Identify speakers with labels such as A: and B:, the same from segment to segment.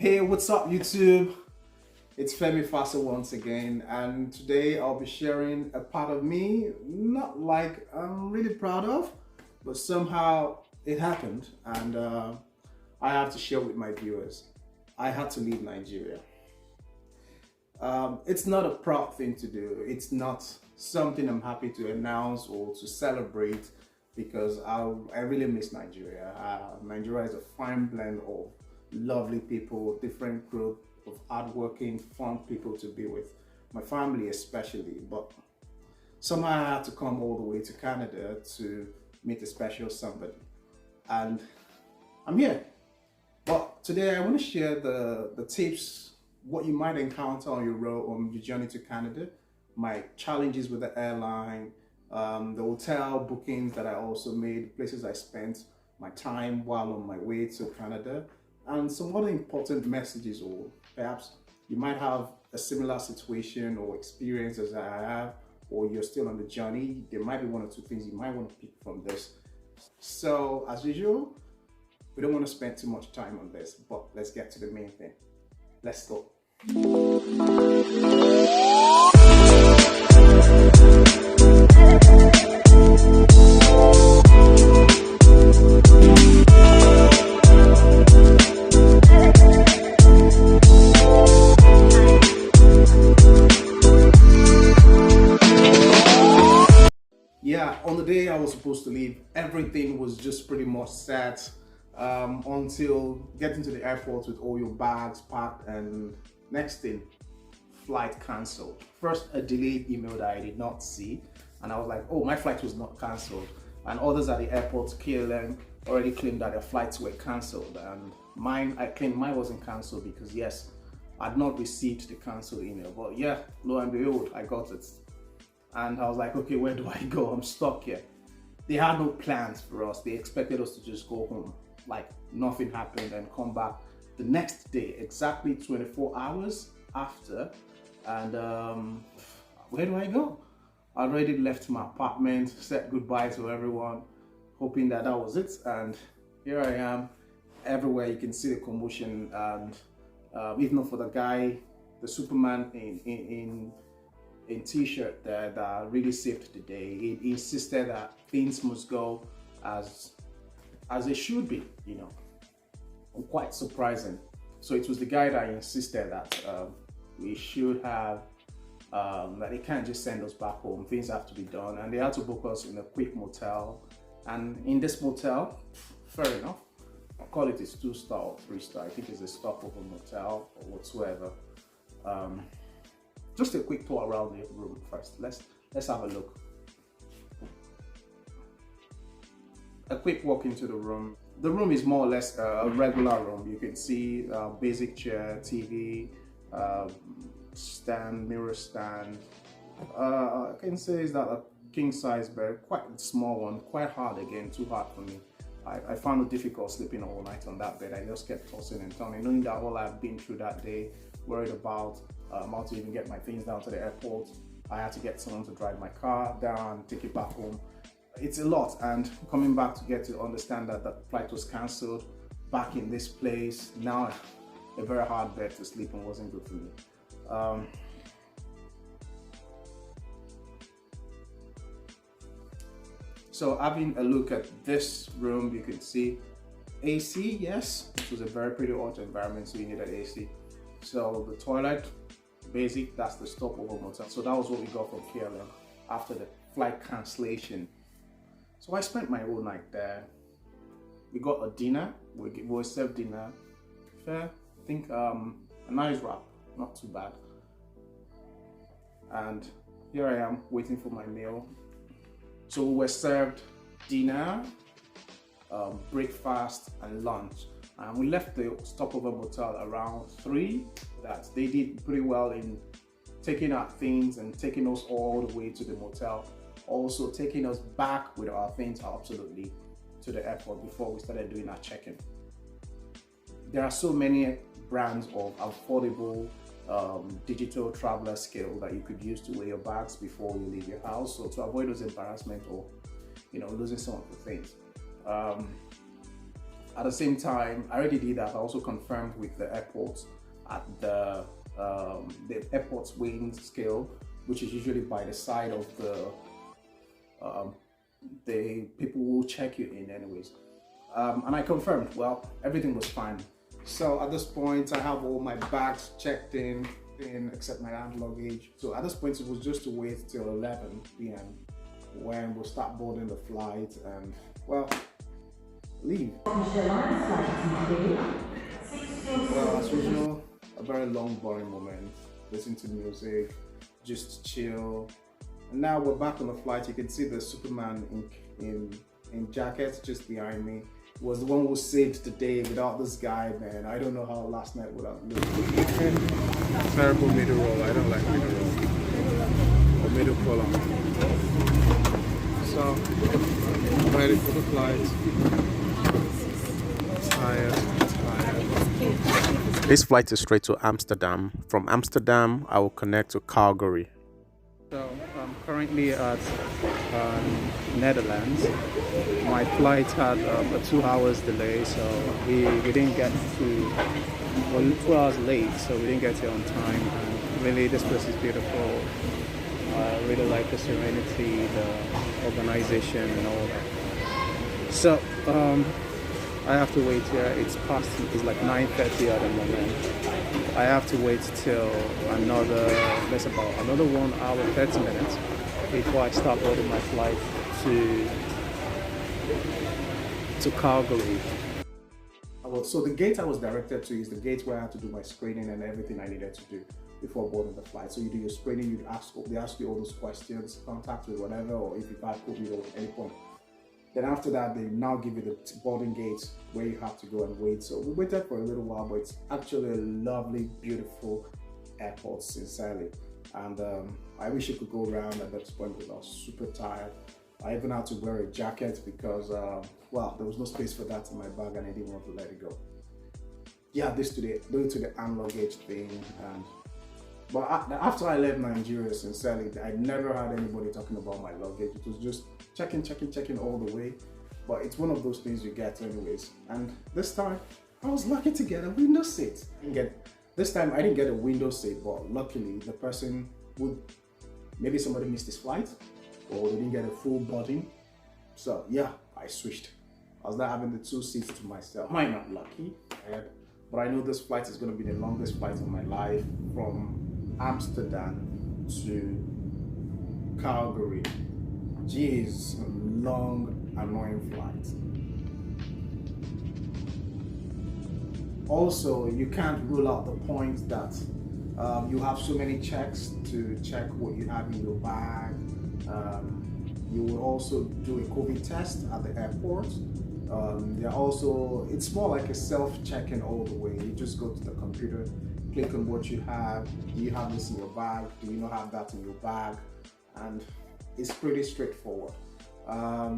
A: Hey, what's up YouTube? It's Femi Fasa once again, and today I'll be sharing a part of me, not like I'm really proud of, but somehow it happened, and I have to share with my viewers. I had to leave Nigeria. It's not a proud thing to do. It's not something I'm happy to announce or to celebrate because I really miss Nigeria. Nigeria is a fine blend of lovely people, different group of hardworking, fun people to be with. My family especially, but somehow I had to come all the way to Canada to meet a special somebody. And I'm here. But today I want to share the tips, what you might encounter on your road, on your journey to Canada, my challenges with the airline, the hotel bookings that I also made, places I spent my time while on my way to Canada, and some other important messages, or perhaps you might have a similar situation or experience as I have, or you're still on the journey. There might be one or two things you might want to pick from this. So as usual, we don't want to spend too much time on this, but let's get to the main thing. Let's go. Yeah, on the day I was supposed to leave, everything was just pretty much set until getting to the airport with all your bags packed, and next thing, flight cancelled. First, a delayed email that I did not see, and I was like, oh, my flight was not cancelled. And others at the airport, KLM, already claimed that their flights were cancelled, and I claimed mine wasn't cancelled because yes, I'd not received the cancelled email. But yeah, lo and behold, I got it. And I was like, okay, where do I go? I'm stuck here. They had no plans for us. They expected us to just go home, like nothing happened, and come back the next day, exactly 24 hours after. And where do I go? I already left my apartment, said goodbye to everyone, hoping that that was it. And here I am. Everywhere you can see the commotion, and if not for the guy, the Superman in t-shirt that really saved the day. He insisted that things must go as they should be, you know. Quite surprising. So it was the guy that insisted that we should have that they can't just send us back home. Things have to be done, and they had to book us in a quick motel. And in this motel, fair enough, I'll call it a 2-star or 3-star. I think it's a stopover motel or whatsoever. Just a quick tour around the room first. Let's have a look. A quick walk into the room. The room is more or less a regular room. You can see basic chair, TV, stand, mirror stand. I can say is that a king size bed, quite a small one, quite hard again, too hard for me. I found it difficult sleeping all night on that bed. I just kept tossing and turning, knowing that all I've been through that day, worried about how to even get my things down to the airport. I had to get someone to drive my car down, take it back home. It's a lot, and coming back to get to understand that the flight was cancelled, back in this place, now a very hard bed to sleep on wasn't good for me. So having a look at this room, you can see AC, yes, it was a very pretty hot environment, so you needed AC. So the toilet, basic, that's the stopover motel. So that was what we got from KLM after the flight cancellation. So I spent my whole night there. We got a dinner, we were served dinner. Fair, I think a nice wrap, not too bad. And here I am waiting for my meal. So we were served dinner, breakfast and lunch. And we left the stopover motel around 3. That they did pretty well in taking our things and taking us all the way to the motel. Also taking us back with our things absolutely to the airport before we started doing our check-in. There are so many brands of affordable digital traveler scale that you could use to weigh your bags before you leave your house. So to avoid those embarrassment or losing some of the things. At the same time, I already did that. I also confirmed with the airport at the airport's weighing scale, which is usually by the side of the people who check you in anyways. And I confirmed, well, everything was fine. So at this point, I have all my bags checked in except my hand luggage. So at this point, it was just to wait till 11 p.m. when we'll start boarding the flight and, well, leave. Well, as usual, a very long, boring moment. Listen to music, just chill. And now we're back on the flight. You can see the Superman in jackets just behind me. He was the one who saved the day. Without this guy, man, I don't know how last night would have looked. Terrible middle roll. I don't like middle roll or middle column. So, ready for the flight. Tired. This flight is straight to Amsterdam. From Amsterdam, I will connect to Calgary. So I'm currently at Netherlands. My flight had a 2 hours delay, so we didn't get to, well, 2 hours late, so we didn't get here on time. And really, this place is beautiful. I really like the serenity, the organization, and all that. So I have to wait here. It's like 9:30 at the moment. I have to wait till that's about another 1 hour 30 minutes before I start boarding my flight to Calgary. So the gate I was directed to is the gate where I had to do my screening and everything I needed to do before boarding the flight. So you do your screening, they ask you all those questions, contact with whatever, or if you've had COVID at any point. Then after that, they now give you the boarding gate where you have to go and wait. So we waited for a little while, but it's actually a lovely, beautiful airport, sincerely. And I wish I could go around at that point because I was super tired. I even had to wear a jacket because, well, there was no space for that in my bag and I didn't want to let it go. Yeah, due to the hand luggage thing. But after I left Nigeria, sincerely, I never had anybody talking about my luggage. It was just checking all the way. But it's one of those things you get anyways. And this time, I was lucky to get a window seat. This time, I didn't get a window seat, but luckily, the person maybe somebody missed his flight, or they didn't get a full boarding. So yeah, I switched. I was now having the 2 seats to myself. Am I not lucky? But I know this flight is going to be the longest flight of my life from Amsterdam to Calgary. Jeez, a long, annoying flight. Also, you can't rule out the point that you have so many checks to check what you have in your bag. You will also do a COVID test at the airport. It's more like a self-check-in all the way. You just go to the computer, click on what you have. Do you have this in your bag? Do you not have that in your bag? And it's pretty straightforward.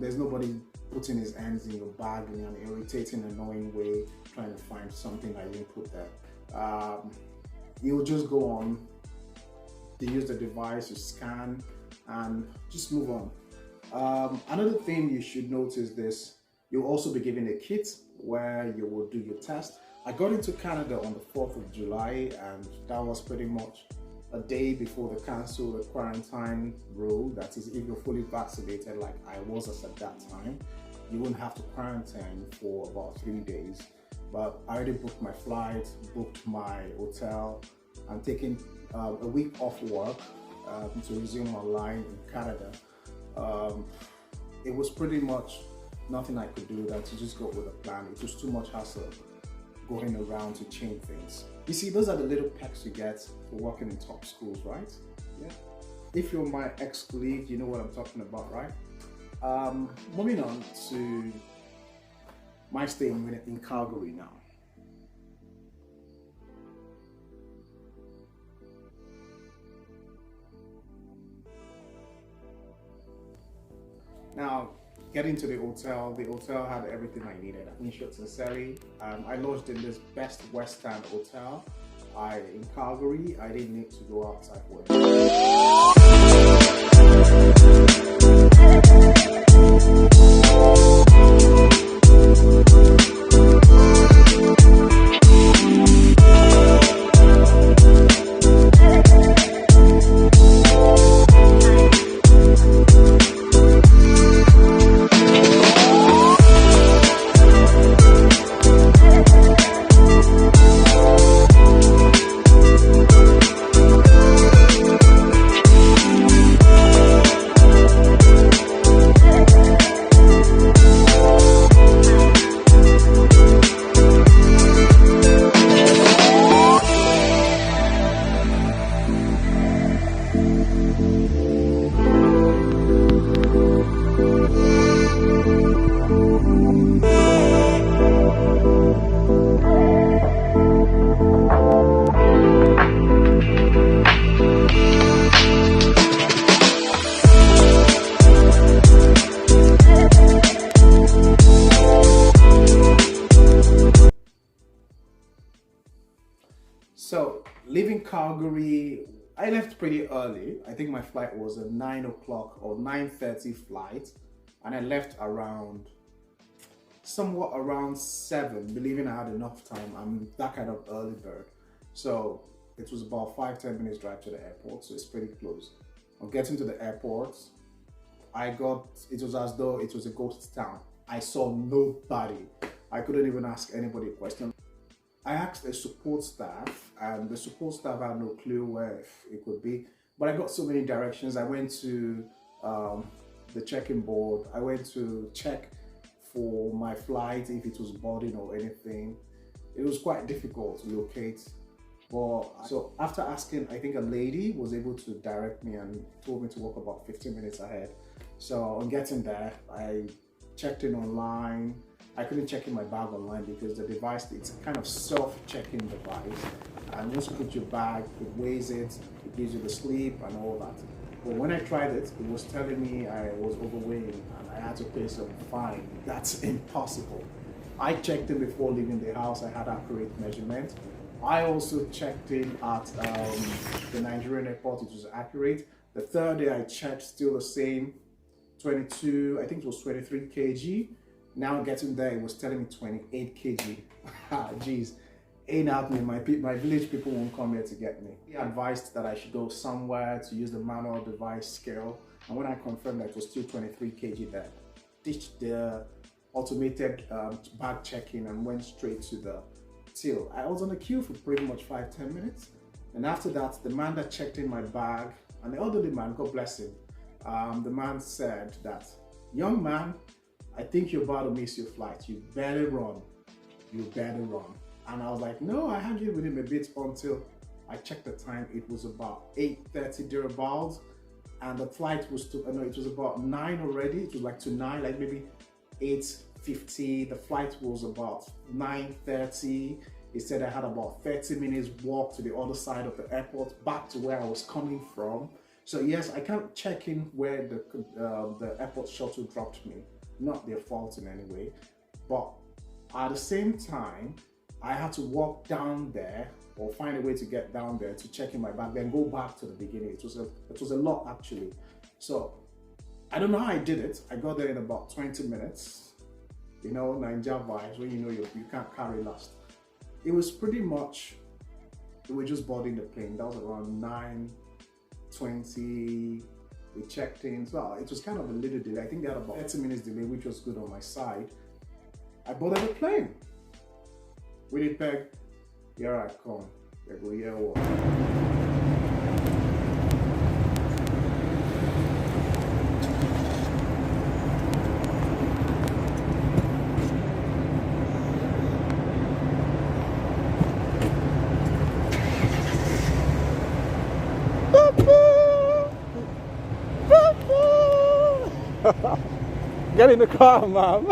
A: There's nobody putting his hands in your bag in an irritating, annoying way, trying to find something that you didn't put there. You'll just go on, they use the device, you scan, and just move on. Another thing you should notice this, you'll also be given a kit where you will do your test. I got into Canada on the 4th of July, and that was pretty much a day before they canceled the quarantine rule. That is, if you're fully vaccinated like I was at that time, you wouldn't have to quarantine for about 3 days. But I already booked my flight, booked my hotel. I'm taking a week off work to resume my line in Canada. It was pretty much nothing I could do than to just go with a plan. It was too much hassle going around to change things. You see, those are the little perks you get for working in top schools, right? Yeah. If you're my ex-colleague, you know what I'm talking about, right? Moving on to my stay in Calgary now. Now, getting to the hotel had everything I needed. In short, sincerely, I lodged in this Best Western hotel in Calgary. I didn't need to go outside for it. So leaving Calgary, I left pretty early. I think my flight was a 9 o'clock or 9:30 flight, and I left around somewhat around 7, believing I had enough time. I'm that kind of early bird. So it was about 5-10 minutes drive to the airport, so it's pretty close. On getting to the airport, it was as though it was a ghost town. I saw nobody. I couldn't even ask anybody a question. I asked a support staff, and the support staff had no clue where it could be. But I got so many directions. I went to the check-in board. I went to check for my flight, if it was boarding or anything. It was quite difficult to locate. But so after asking, I think a lady was able to direct me and told me to walk about 15 minutes ahead. So on getting there, I checked in online. I couldn't check in my bag online because the device, it's kind of self-checking device. And once you put your bag, it weighs it, it gives you the sleep and all that. But when I tried it, it was telling me I was overweight and I had to pay some fine. That's impossible. I checked in before leaving the house. I had accurate measurement. I also checked in at the Nigerian airport. It was accurate. The third day I checked, still the same, 22, I think it was 23 kg. Now getting there, it was telling me 28 kg. Jeez, ain't happening. My village people won't come here to get me. He advised that I should go somewhere to use the manual device scale. And when I confirmed that it was still 23 kg there, ditched the automated bag check-in and went straight to the till. I was on the queue for pretty much 5-10 minutes. And after that, the man that checked in my bag, and the elderly man, God bless him, the man said that, young man, I think you're about to miss your flight. You better run. You better run. And I was like, no, I hung in with him a bit until I checked the time. It was about 8:30 thereabouts. And the flight was to, no, it was about 9 already. It was like to 9, like maybe 8:50. The flight was about 9:30. He said I had about 30 minutes walk to the other side of the airport, back to where I was coming from. So yes, I can't check in where the airport shuttle dropped me. Not their fault in any way, but at the same time, I had to walk down there or find a way to get down there to check in my bag, then go back to the beginning. It was a lot actually. So I don't know how I did it. I got there in about 20 minutes. You know, Ninja vibes, when you know you can't carry last. It was pretty much, we were just boarding the plane. That was around 9:20. We checked in, so it was kind of a little delay. I think they had about 30 minutes delay, which was good on my side. I boarded the plane. We did peg, here I come. They go, yeah, what?
B: Get in the car, mom.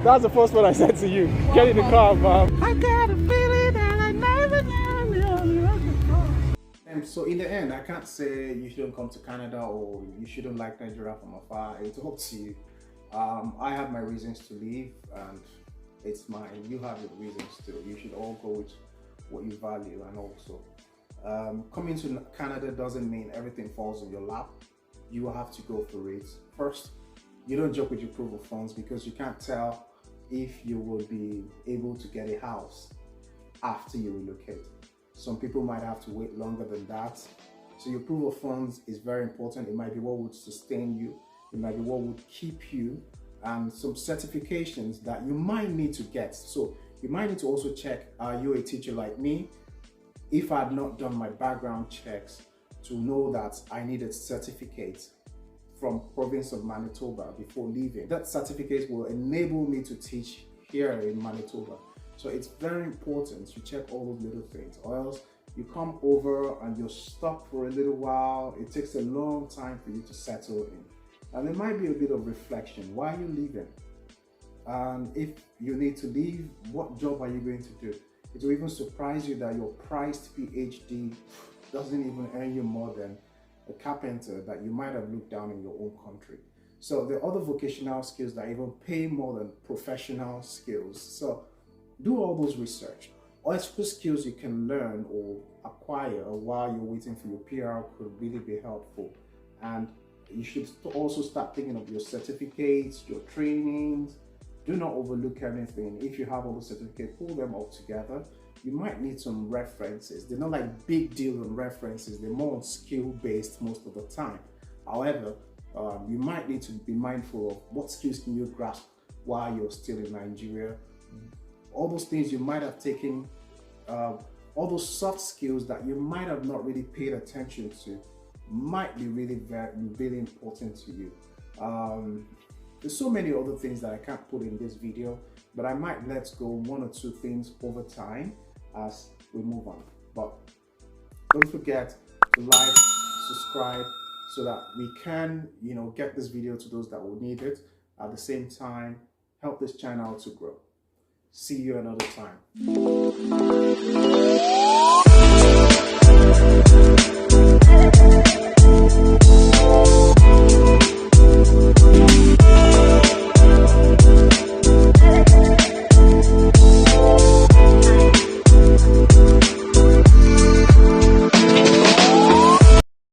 B: That's the first one I said to you. Get in the car, mom. I got a feeling that I never knew.
A: And so in the end, I can't say you shouldn't come to Canada or you shouldn't like Nigeria from afar. It's up to you. I have my reasons to leave, and it's mine. You have your reasons too. You should all go with what you value, and also coming to Canada doesn't mean everything falls in your lap. You will have to go for it. First, you don't joke with your proof of funds because you can't tell if you will be able to get a house after you relocate. Some people might have to wait longer than that. So your proof of funds is very important. It might be what would sustain you. It might be what would keep you, and some certifications that you might need to get. So you might need to also check, are you a teacher like me? If I had not done my background checks to know that I needed certificate from province of Manitoba before leaving, that certificate will enable me to teach here in Manitoba. So it's very important you check all those little things, or else you come over and you're stuck for a little while. It takes a long time for you to settle in. And there might be a bit of reflection. Why are you leaving? And if you need to leave, what job are you going to do? It will even surprise you that your priced PhD doesn't even earn you more than a carpenter that you might have looked down in your own country. So there are other vocational skills that even pay more than professional skills. So do all those research. or extra skills you can learn or acquire while you're waiting for your PR could really be helpful. And you should also start thinking of your certificates, your trainings. Do not overlook anything. If you have all the certificates, pull them all together. You might need some references. They're not like big deal on references. They're more on skill based most of the time. However, you might need to be mindful of what skills can you grasp while you're still in Nigeria. All those things you might have taken, all those soft skills that you might have not really paid attention to might be really important to you. There's so many other things that I can't put in this video, but I might let go one or two things over time as we move on. But don't forget to like, subscribe, so that we can, get this video to those that will need it. At the same time, help this channel to grow. See you another time.